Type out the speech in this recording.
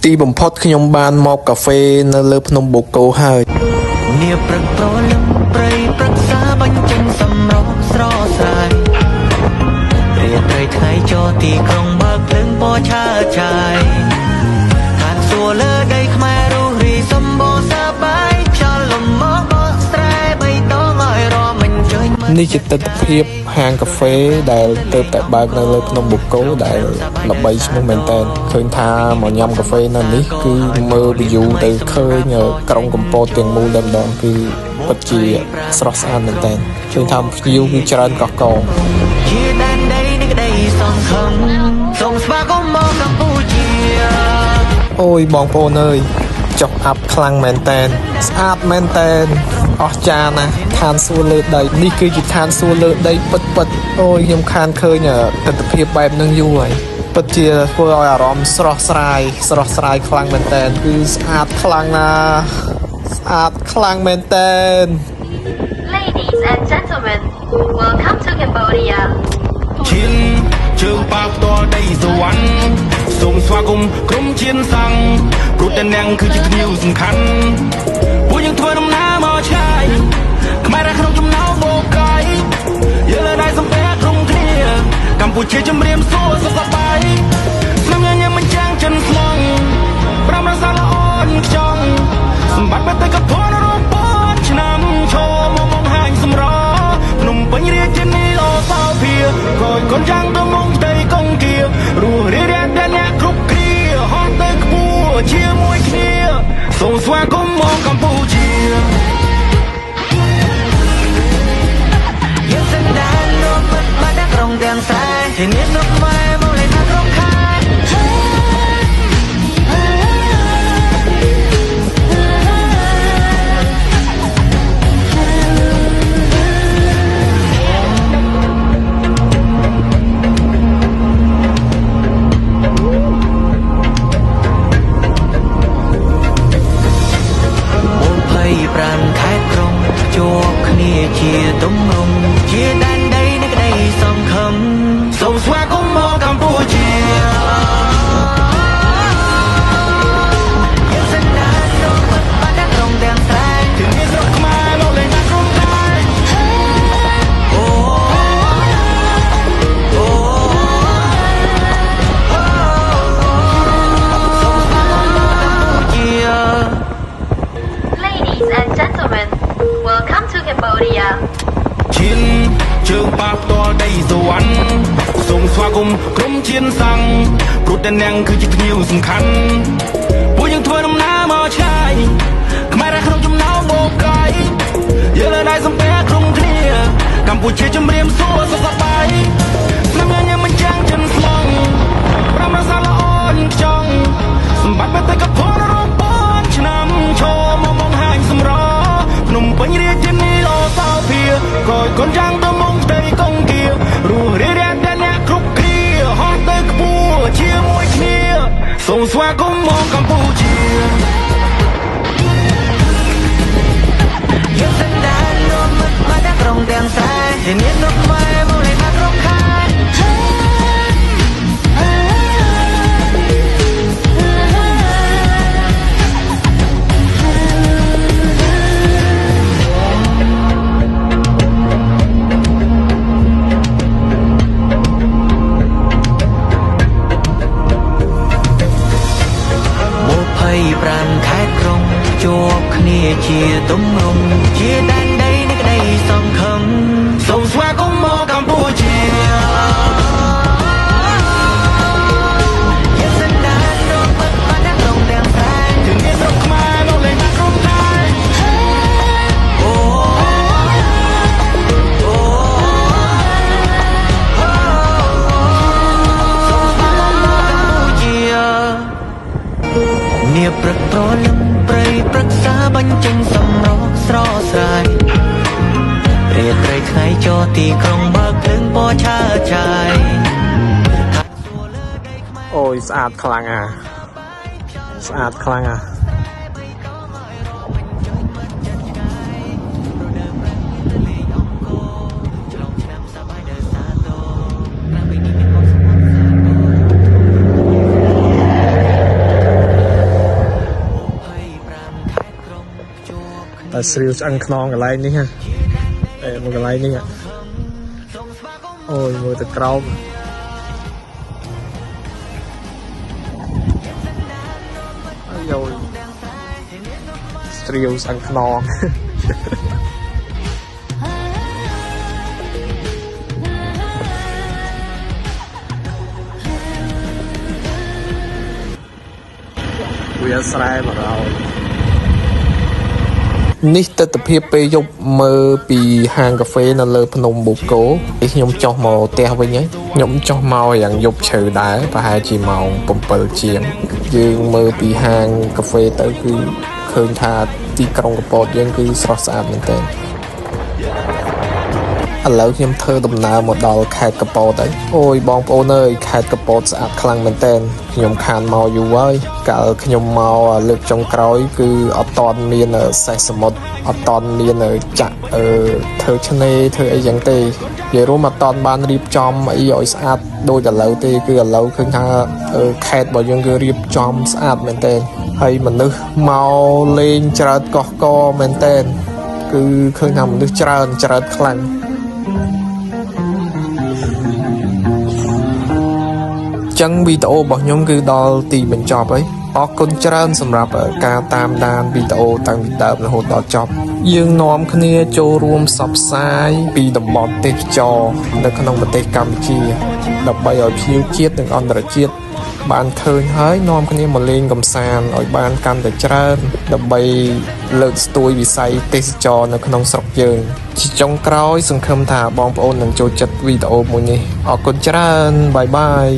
ទីបំផុតខ្ញុំបានមកកាហ្វេនៅលើភ្នំបូកគោហើយនាព្រឹកព្រលឹមព្រៃប្រឹក្សាបញ្ចេញសម្រស់ស្រស់ស្រាយរាត្រីថ្ងៃចូលទីក្រុងបើកភ្លើងពណ៌ឆើតឆាយខាងសួរលើដីខ្មែររុះរីសម្បូរសប្បាយខ្យល់លំមកបកស្រែបៃតងឲ្យរមមិនជើញនេះជាទស្សនភាពហាងកាហ្វេដែលទៅតែបើកនៅលើភ្នំបូកគោដែលល្បីឈ្មោះមែនតើឃើញថាមកញ៉ាំកាហ្វេនៅនេះគឺមើល view ទៅឃើញក្រុងកំពតទាំងមូលតែម្ដងគឺពិតជាស្រស់ស្អាតមែនតើឃើញថា view គឺច្រើនកកកជាដែនដីនៃក្តីសង្ឃឹមសូមស្វាគមន៍មកកម្ពុជាអូយបងប្អូនអើយចុះអាប់ខ្លាំងមែនតើស្អាតមែនតើអស្ចារ្យណាស់ឋានសួគ៌លើដីនេះគឺជាឋានសួគ៌លើដីពិតអូយខ្ញុំខានឃើញទស្សនភាពបែបហ្នឹងយូរហើយពិតជាធ្វើឲ្យអារម្មណ៍ស្រស់ស្រាយខ្លាំងមែនតើគឺស្អាតខ្លាំងណាស់ស្អាតខ្លាំងមែនតើ Ladies and gentlemen, welcome to Cambodia. ឈានជើងប៉ាផ្ទាល់ដីសវណ្ណសូមស្វាគមន៍ក្រុមឈានសង្ឃព្រោះតែនាងគឺជាភ្ញៀវសំខាន់ពួកយើងធ្វើដំណើរមកឆ្ងាយខ្មែរនៅក្នុងចំណោមបូកកាយយើងលើដៃសំពះក្រុមគ្នាកម្ពុជាជំរាបសួរសុខសប្បាយស្នាមញញឹមមិនចាំងចិនស្មងប្រាំរសាល្អនខ្ចង់សម្បត្តិបេតិកភណ្ឌរាប់ពាន់ឆ្នាំឈរមកហាញសម្រភ្នំពេញរាជធានីអូសោភាក៏កូនចាំងទៅមុខផ្ទៃកុងគៀរស់រារាតែអ្នកគ្រប់គ្នាហត់ទៅខ្ពស់ជាមួយគ្នាសូមស្វាគមន៍មកកម្ពុជាយើងសន្តានរួមពិតបាត់ក្រុងទាំងស្រែជានេះសុខខ្មែរមកលេងថាក្រុងខែប្រាំខែក្រុងជួបគ្នាជាទំនងជាដែនដីនៃក្តីសង្ឃឹមសូមស្វាគមន៍មកកម្ពុជាយើងសន្តានរួមពិតបាត់ក្រុងទាំងស្រែជានេះស្រុកខ្មែរមកលេងថាក្រុងខែអូអូសូមស្វាគមន៍មកកម្ពុជា Ladies and gentlemen, welcome to Cambodia. ឈានជើងប៉ាផ្ទាល់ដីសវណ្ណសូមស្វាគមន៍ក្រុមឈានសង្ឃព្រោះតែនាងគឺជាភ្ញៀវសំខាន់ពួកយើងធ្វើដំណើរមកឆ្ងាយខ្មែរនៅក្នុងចំណោមបូកកាយយើងលើដៃសំពះក្រុមគ្នាកម្ពុជាជំរាបសួរសុខសប្បាយស្នាមញញឹមមិនចាំងចិនស្មងប្រាំរសាល្អនខ្ចង់សម្បត្តិបេតិកភណ្ឌរាប់ពាន់ឆ្នាំឈរមកហាញសម្រភ្នំពេញរាជធានីអូសោភាក៏កូនចាំងទៅមុខផ្ទៃកុងគៀរស់រារាតែអ្នកគ្រប់គ្នាហត់ទៅខ្ពស់ជាមួយគ្នាសូមស្វាគមន៍មកកម្ពុជាយើងសន្តានរួមមិត្តបាត់ក្រុងទាំងស្រែជានេះសុខខ្មែរមកលេងថាក្រុងខែប្រាំខែក្រុងជួបគ្នាជាទំនងជាដែនដីនៃក្តីសង្ឃឹមសូមស្វាគមន៍មកកម្ពុជាយើងសន្តានរួមពិតបាត់ក្រុងទាំងស្រែជានេះស្រុកខ្មែរមកលេងថាក្រុងខែអូអូសូមស្វាគមន៍មកកម្ពុជានាព្រឹកព្រលឹមព្រៃប្រឹក្សាបញ្ចេញសម្រស់ស្រស់ស្រាយរាត្រីថ្ងៃចូលទីក្រុងបើកភ្លើងពណ៌ឆើតឆាយអូយស្អាតខ្លាំងស្អាតខ្លាំង តែស្រីវឆ្អឹងខ្នងកន្លែងនេះហ៎មួយកន្លែងនេះអូយមើលទៅក្រោមអាយយស្រីវឆ្អឹងខ្នងវាស្រែមកដល់នេះទស្សនភាពពេលយប់មើលពីហាងកាហ្វេនៅលើភ្នំបូកូខ្ញុំចុះមកផ្ទះវិញហើយខ្ញុំចុះមកយ៉ាងយប់ជ្រៅដែរប្រហែលជាម៉ោង7ជាងយើងមើលពីហាងកាហ្វេទៅគឺឃើញថាទីក្រុងកំពតយើងគឺស្រស់ស្អាតមែនទែនឥឡូវខ្ញុំធ្វើដំណើរមកដល់ខេត្តកំពតហើយអូយបងប្អូនអើយខេត្តកំពតស្អាតខ្លាំងមែនទែនខ្ញុំខានមកយូរហើយកាលខ្ញុំមកលើកចុងក្រោយគឺអត់តន់មានសេះសមុទ្រអត់តន់មានចាក់ធ្វើឆ្នេរធ្វើអីយ៉ាងទេនិយាយរួមអត់តន់បានរៀបចំអីឲ្យស្អាតដូចឥឡូវទេគឺឥឡូវឃើញថាខេត្តរបស់យើងគឺរៀបចំស្អាតមែនទែនហើយមនុស្សមកលេងច្រើនកោះកមែនទែនគឺឃើញថាមនុស្សច្រើនខ្លាំងចឹងវីដេអូរបស់ខ្ញុំគឺដល់ទីបញ្ចប់ហើយអរគុណច្រើនសម្រាប់ការតាមដានវីដេអូតាំងពីដើមរហូតដល់ចប់យើងនាំគ្នាចូលរួមផ្សព្វផ្សាយពីតំបន់ទេសចរនៅក្នុងប្រទេសកម្ពុជាដើម្បីឲ្យភ្ញៀវជាតិនិងអន្តរជាតិបានឃើញហើយនាំគ្នាមកលេងកម្សាន្តឲ្យបានកាន់តែច្រើនដើម្បីលើកស្ទួយវិស័យទេសចរនៅក្នុងស្រុកយើងជាចុងក្រោយសង្ឃឹមថាបងប្អូននឹងចូលចិត្តវីដេអូមួយនេះអរគុណច្រើនបាយបាយ